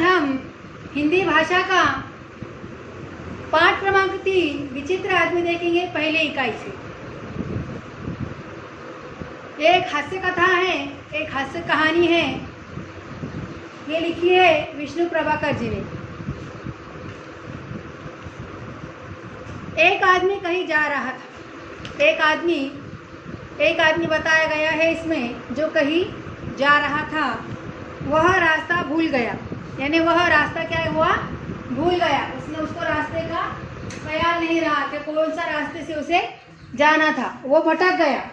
हम हिंदी भाषा का पाठ क्रमांक 3 विचित्र आदमी देखेंगे पहले इकाई से। एक हास्य कथा है, एक हास्य कहानी है। ये लिखी है विष्णु प्रभाकर जी ने। एक आदमी कहीं जा रहा था। एक आदमी बताया गया है इसमें, जो कहीं जा रहा था वह रास्ता भूल गया। यानी वह रास्ता क्या हुआ, भूल गया। उसने उसको रास्ते का ख्याल नहीं रहा कि कौन सा रास्ते से उसे जाना था, वो भटक गया।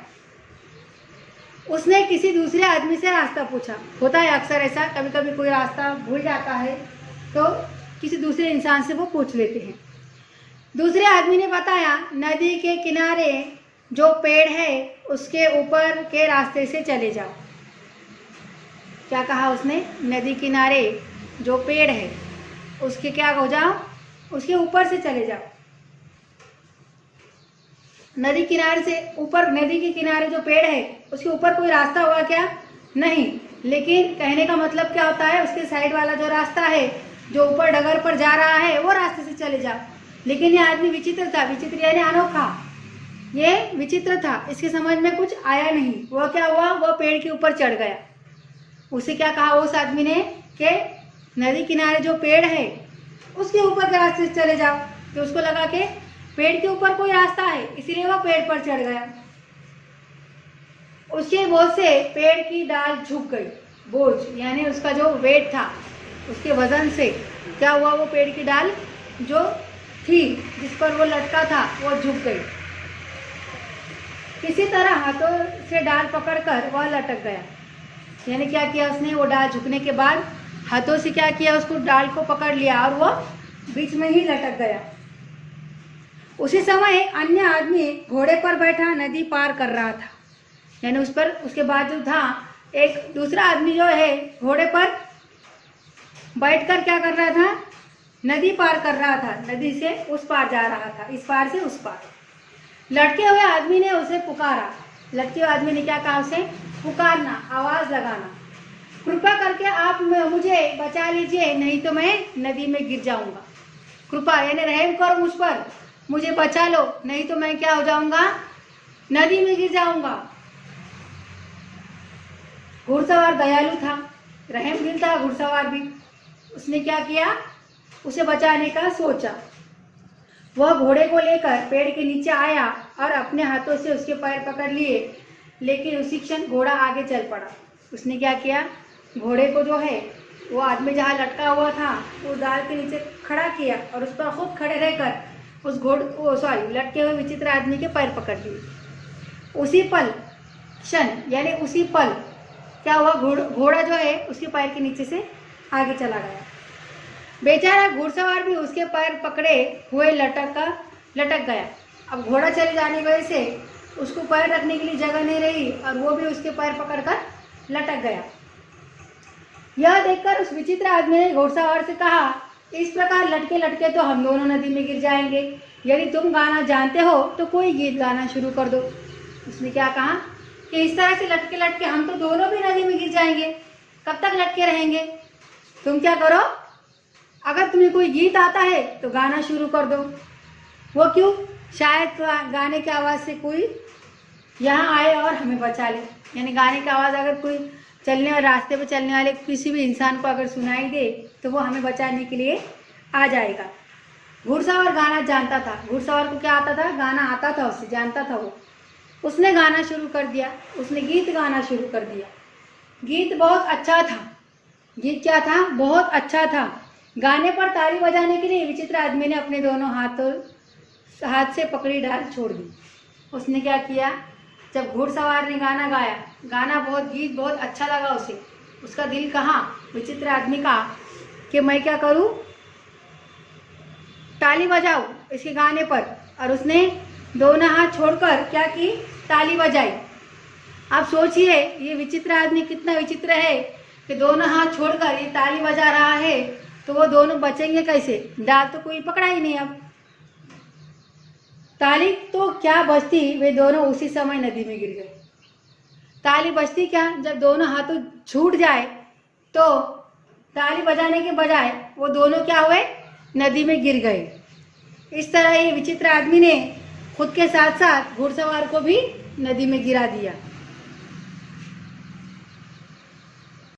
उसने किसी दूसरे आदमी से रास्ता पूछा। होता है अक्सर ऐसा, कभी कभी कोई रास्ता भूल जाता है तो किसी दूसरे इंसान से वो पूछ लेते हैं। दूसरे आदमी ने बताया, नदी के किनारे जो पेड़ है उसके ऊपर के रास्ते से चले जाओ। क्या कहा उसने? नदी किनारे जो पेड़ है उसके क्या हो जाओ, उसके ऊपर से चले जाओ। नदी किनारे से ऊपर, नदी के किनारे जो पेड़ है उसके ऊपर कोई रास्ता होगा क्या? नहीं। लेकिन कहने का मतलब क्या होता है, उसके साइड वाला जो रास्ता है जो ऊपर डगर पर जा रहा है वो रास्ते से चले जाओ। लेकिन ये आदमी विचित्र था। विचित्र यानी अनोखा। ये विचित्र था, इसके समझ में कुछ आया नहीं। वह क्या हुआ, वह पेड़ के ऊपर चढ़ गया। उसे क्या कहा उस आदमी ने कि नदी किनारे जो पेड़ है उसके ऊपर के रास्ते से चले जाओ। तो उसको लगा कि पेड़ के ऊपर कोई रास्ता है, इसीलिए वह पेड़ पर चढ़ गया। उसके बोझ से पेड़ की डाल झुक गई। बोझ यानी उसका जो वेट था, उसके वजन से क्या हुआ, वो पेड़ की डाल जो थी जिस पर वो लटका था वो झुक गई। किसी तरह हाथों से डाल पकड़कर वह लटक गया। यानी क्या किया उसने, वो डाल झुकने के बाद हाथों से क्या किया, उसको डाल को पकड़ लिया और वो बीच में ही लटक गया। उसी समय अन्य आदमी घोड़े पर बैठा नदी पार कर रहा था। यानी उस पर, उसके बाद जो था एक दूसरा आदमी जो है घोड़े पर बैठकर क्या कर रहा था, नदी पार कर रहा था। नदी से उस पार जा रहा था, इस पार से उस पार। लटके हुए आदमी ने उसे पुकारा। लटके हुए आदमी ने क्या कहा उसे? पुकारना, आवाज लगाना, कृपा करके आप मुझे बचा लीजिए, नहीं तो मैं नदी में गिर जाऊंगा। कृपा यानी रहम करो मुझ पर, मुझे बचा लो, नहीं तो मैं क्या हो जाऊंगा, नदी में गिर जाऊंगा। घुड़सवार दयालु था, रहमदिल था घुड़सवार भी। उसने क्या किया, उसे बचाने का सोचा। वह घोड़े को लेकर पेड़ के नीचे आया और अपने हाथों से उसके पैर पकड़ लिए। लेकिन उसी क्षण घोड़ा आगे चल पड़ा। उसने क्या किया, घोड़े को जो है वो आदमी जहाँ लटका हुआ था वो डाल के नीचे खड़ा किया और उस पर खुद खड़े रहकर उस लटके हुए विचित्र आदमी के पैर पकड़ लिए। उसी पल यानी उसी पल क्या हुआ, घोड़ा जो है उसके पैर के नीचे से आगे चला गया। बेचारा घुड़सवार भी उसके पैर पकड़े हुए लटक गया। अब घोड़ा चले जाने की वजह से उसको पैर रखने के लिए जगह नहीं रही और वो भी उसके पैर पकड़कर लटक गया। यह देखकर उस विचित्र आदमी ने घुड़सवार से कहा, इस प्रकार लटके लटके तो हम दोनों नदी में गिर जाएंगे। यदि तुम गाना जानते हो तो कोई गीत गाना शुरू कर दो। उसने क्या कहा कि इस तरह से लटके लटके हम तो दोनों भी नदी में गिर जाएंगे, कब तक लटके रहेंगे? तुम क्या करो, अगर तुम्हें कोई गीत आता है तो गाना शुरू कर दो। वो क्यों? शायद गाने की आवाज़ से कोई यहाँ आए और हमें बचा ले। यानी गाने की आवाज़ अगर कोई रास्ते पर चलने वाले किसी भी इंसान को अगर सुनाई दे तो वो हमें बचाने के लिए आ जाएगा। घुड़सवार गाना जानता था। घुड़सवार को क्या आता था? गाना आता था, उससे जानता था वो। उसने गाना शुरू कर दिया। उसने गीत गाना शुरू कर दिया। गीत बहुत अच्छा था। गीत क्या था? बहुत अच्छा था। गाने पर ताली बजाने के लिए विचित्र आदमी ने अपने दोनों हाथ से पकड़ी डाल छोड़ दी। उसने क्या किया, जब घुड़सवार ने गाना गाया, गीत बहुत अच्छा लगा उसे। उसका दिल कहा विचित्र आदमी का कि मैं क्या करूं, ताली बजाऊं इसके गाने पर। और उसने दोनों हाथ छोड़कर क्या की, ताली बजाई। आप सोचिए ये विचित्र आदमी कितना विचित्र है कि दोनों हाथ छोड़कर ये ताली बजा रहा है, तो वो दोनों बचेंगे कैसे? डाल तो कोई पकड़ा ही नहीं। अब ताली तो क्या बजती, वे दोनों उसी समय नदी में गिर गए। ताली बजती क्या, जब दोनों हाथों छूट जाए तो ताली बजाने के बजाय वो दोनों क्या हुए, नदी में गिर गए। इस तरह ये विचित्र आदमी ने खुद के साथ साथ घुड़सवार को भी नदी में गिरा दिया।